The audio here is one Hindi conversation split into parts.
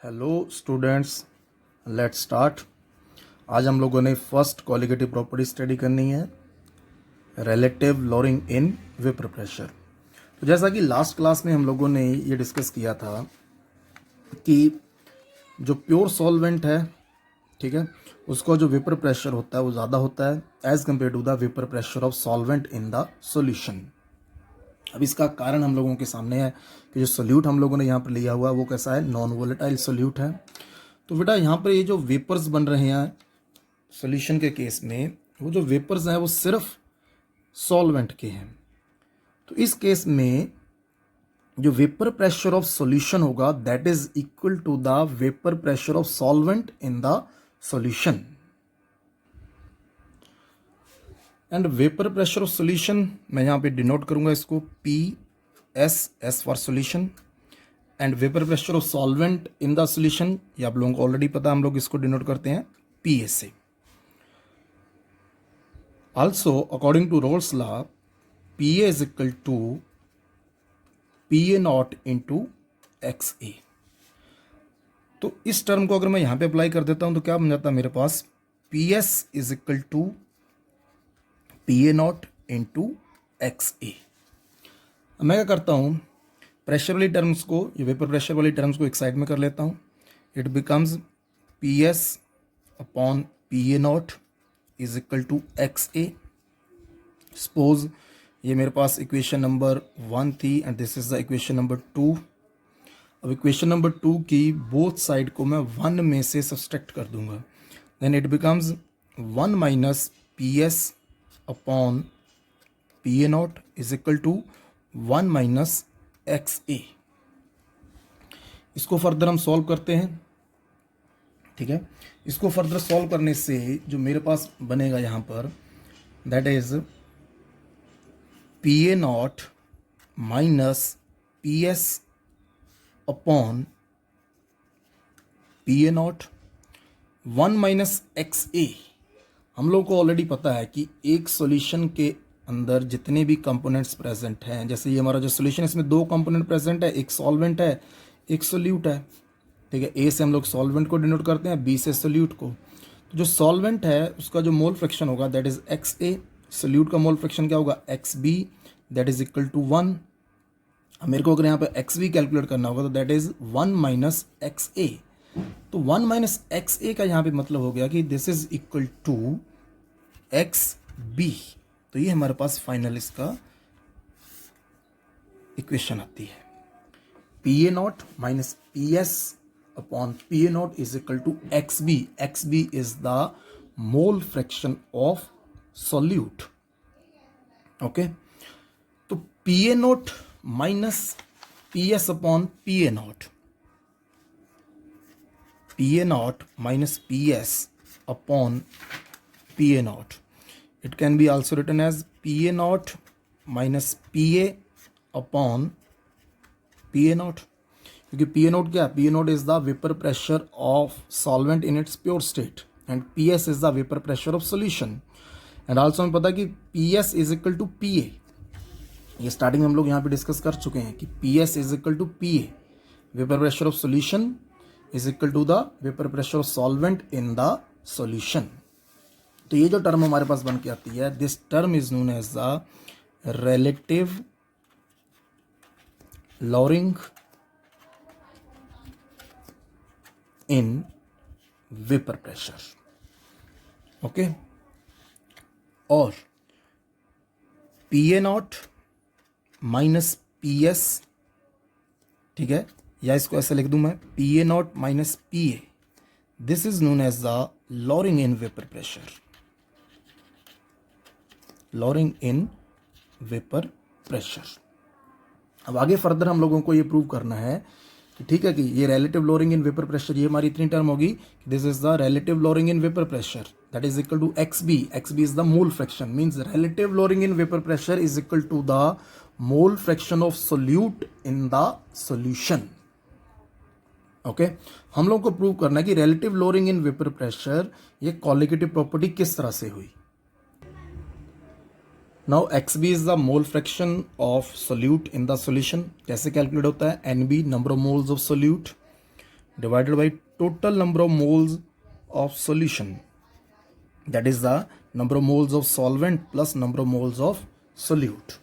Hello students, let's start. आज हम लोगों ने फर्स्ट क्वालिटेटिव प्रॉपर्टी स्टडी करनी है, relative lowering in vapour pressure. तो जैसा कि लास्ट क्लास में हम लोगों ने ये डिस्कस किया था कि जो प्योर सॉल्वेंट है, ठीक है, उसका जो वेपर प्रेशर होता है वो ज़्यादा होता है as compare to the vapour pressure of solvent in the solution. अब इसका कारण हम लोगों के सामने है कि जो सोल्यूट हम लोगों ने यहाँ पर लिया हुआ है वो कैसा है, नॉन वोलेटाइल सोल्यूट है। तो बेटा यहाँ पर ये जो वेपर्स बन रहे हैं सॉल्यूशन के केस में, वो जो वेपर्स हैं वो सिर्फ सॉल्वेंट के हैं। तो इस केस में जो वेपर प्रेशर ऑफ सॉल्यूशन होगा that is equal to the vapour pressure of solvent in the solution. And vapour pressure of solution मैं यहाँ पे डिनोट करूंगा इसको PS for solution. And vapour pressure of solvent in the solution, ये आप लोगों को ऑलरेडी पता है, हम लोग इसको डिनोट करते हैं PA से। Also according to Raoult's law, PA is equal to PA nought into XA। तो इस टर्म को अगर मैं यहाँ पे अप्लाई कर देता हूँ तो क्या बन जाता है मेरे पास, PS is equal to PA nought into XA। मैं क्या करता हूँ, प्रेशर वाली टर्म्स को, ये वेपर प्रेशर वाली टर्म्स को एक साइड में कर लेता हूँ। It becomes PS upon PA nought is equal to XA। Suppose ये मेरे पास इक्वेशन नंबर 1 थी and this is the equation number 2। अब इक्वेशन नंबर 2 की बोथ साइड को मैं 1 में से सब्सट्रैक्ट कर दूंगा। Then it becomes 1 minus PS upon PA nought is equal to 1 minus XA। इसको फर्दर हम सॉल्व करते हैं, ठीक है। इसको फर्दर सॉल्व करने से जो मेरे पास बनेगा यहाँ पर that is PA nought minus PS upon PA not 1 minus XA। हम लोग को ऑलरेडी पता है कि एक सॉल्यूशन के अंदर जितने भी कंपोनेंट्स प्रेजेंट हैं, जैसे ये हमारा जो सॉल्यूशन है इसमें 2 कंपोनेंट प्रेजेंट है, एक सॉल्वेंट है एक सोल्यूट है, ठीक है। A से हम लोग सॉल्वेंट को डिनोट करते हैं, B से सोल्यूट को। तो जो सॉल्वेंट है उसका जो मोल फ्रैक्शन होगा दैट इज XA, सोल्यूट का मोल फ्रैक्शन क्या होगा XB, that is equal to 1। अब मेरे को अगर यहाँ पे XB कैलकुलेट करना होगा तो दैट इज 1 माइनस XA। तो 1 माइनस XA का यहाँ पे मतलब हो गया कि this is equal to XB। तो ये हमारे पास फाइनल इसका इक्वेशन आती है, PA nought minus PS upon PA nought is equal to XB। XB is the mole fraction of solute, okay. तो PA nought minus PS upon PA nought, PA nought minus PS upon PA nought, it can be also written as PA naught minus PA upon PA naught। क्योंकि PA naught क्या है, PA naught is the vapor pressure of solvent in its pure state and PS is the vapor pressure of solution। and also हमें पता है कि PS is equal to PA। ये स्टार्टिंग में हम लोग यहाँ पे डिस्कस कर चुके हैं कि PS is equal to PA, vapor pressure of solution is equal to the vapor pressure of solvent in the solution। तो ये जो टर्म हमारे पास बन के आती है, this term is known as the relative lowering in vapour pressure, okay. और PA नॉट माइनस PS, ठीक है, या इसको ऐसे लिख दूं मैं PA nought minus PA, this is known as the lowering in vapour pressure, lowering in vapour pressure. अब आगे फर्दर हम लोगों को ये प्रूव करना है कि ठीक है कि ये relative lowering in vapour pressure, ये हमारी इतनी टर्म होगी, this is the relative lowering in vapour pressure that is equal to XB। XB is the mole fraction, means relative lowering in vapour pressure is equal to the mole fraction of solute in the solution, okay. हम लोग को प्रूव करना है कि relative lowering in vapour pressure ये क्वालिटेटिव प्रॉपर्टी किस तरह से हुई। Now XB is the mole fraction of solute in the solution. कैसे कैलकुलेट होता है, NB number of moles of solute divided by total number of moles of solution, that is the number of moles of solvent plus number of moles of solute.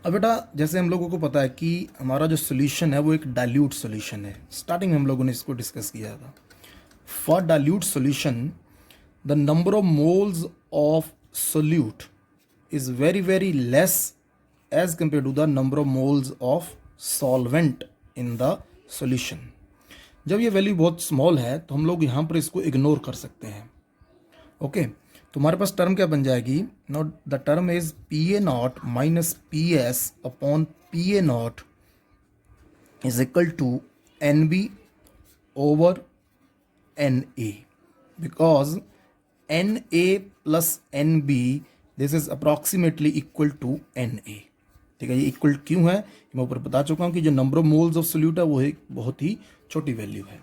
अब बेटा जैसे हम लोगों को पता है कि हमारा जो सोल्यूशन है वो एक डाइल्यूट सोल्यूशन है, स्टार्टिंग में हम लोगों ने इसको डिस्कस किया था. For dilute solution the number of moles of solute is very very less as compare to the number of moles of solvent in the solution. जब ये वैल्यू बहुत स्मॉल है तो हम लोग यहाँ पर इसको इग्नोर कर सकते हैं. ओके तो हमारे पास टर्म क्या बन जाएगी. Now the term is P A nought minus P S upon P A nought is equal to N B over N A, because N A plus N B this is approximately equal to N A. ठीक है, ये इक्वल क्यों है मैं ऊपर बता चुका हूँ कि जो number of moles of solute है वो एक बहुत ही छोटी वैल्यू है.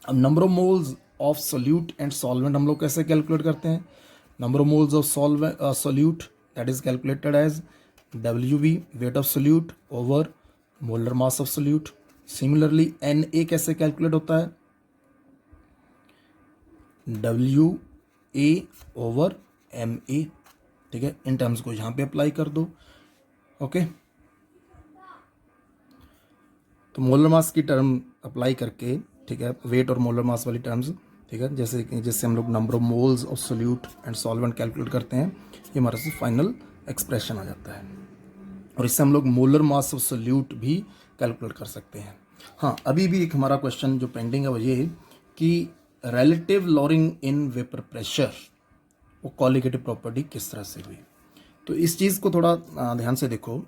अब number of moles of solute and solvent हम लोग कैसे कैलकुलेट करते हैं. Number of moles of solute that is calculated as WB weight of solute over molar mass of solute. Similarly Na कैसे कैलकुलेट होता है, WA ओवर MA. ठीक है, इन टर्म्स को यहाँ पे अप्लाई कर दो. ओके तो मोलर मास की टर्म अप्लाई करके, ठीक है, वेट और मोलर मास वाली टर्म्स, ठीक है, जैसे हम लोग number of moles of solute and solvent calculate करते हैं, ये हमारे से फाइनल एक्सप्रेशन आ जाता है. और इससे हम लोग मोलर मास ऑफ सोल्यूट भी कैलकुलेट कर सकते हैं. हाँ, अभी भी एक हमारा क्वेश्चन जो पेंडिंग है वो ये कि relative lowering in vapour pressure वो कॉलिगेटिव प्रॉपर्टी किस तरह से हुई. तो इस चीज़ को थोड़ा ध्यान से देखो.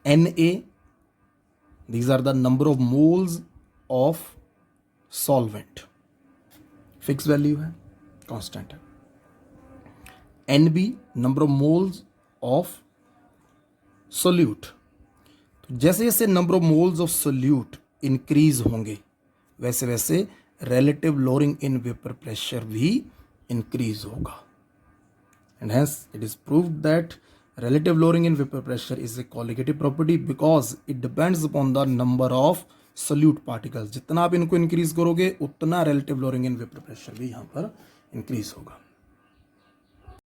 Na, these are the number of moles of solvent, fix value है, कांस्टेंट है. Nb number of moles of solute. तो जैसे जैसे number of moles of solute increase होंगे वैसे वैसे relative lowering in vapor pressure भी increase होगा. And hence it is proved that relative lowering in vapor pressure is a colligative property because it depends upon the number of solute particles. जितना आप इनको increase करोगे उतना relative lowering in vapor pressure भी यहाँ पर increase होगा.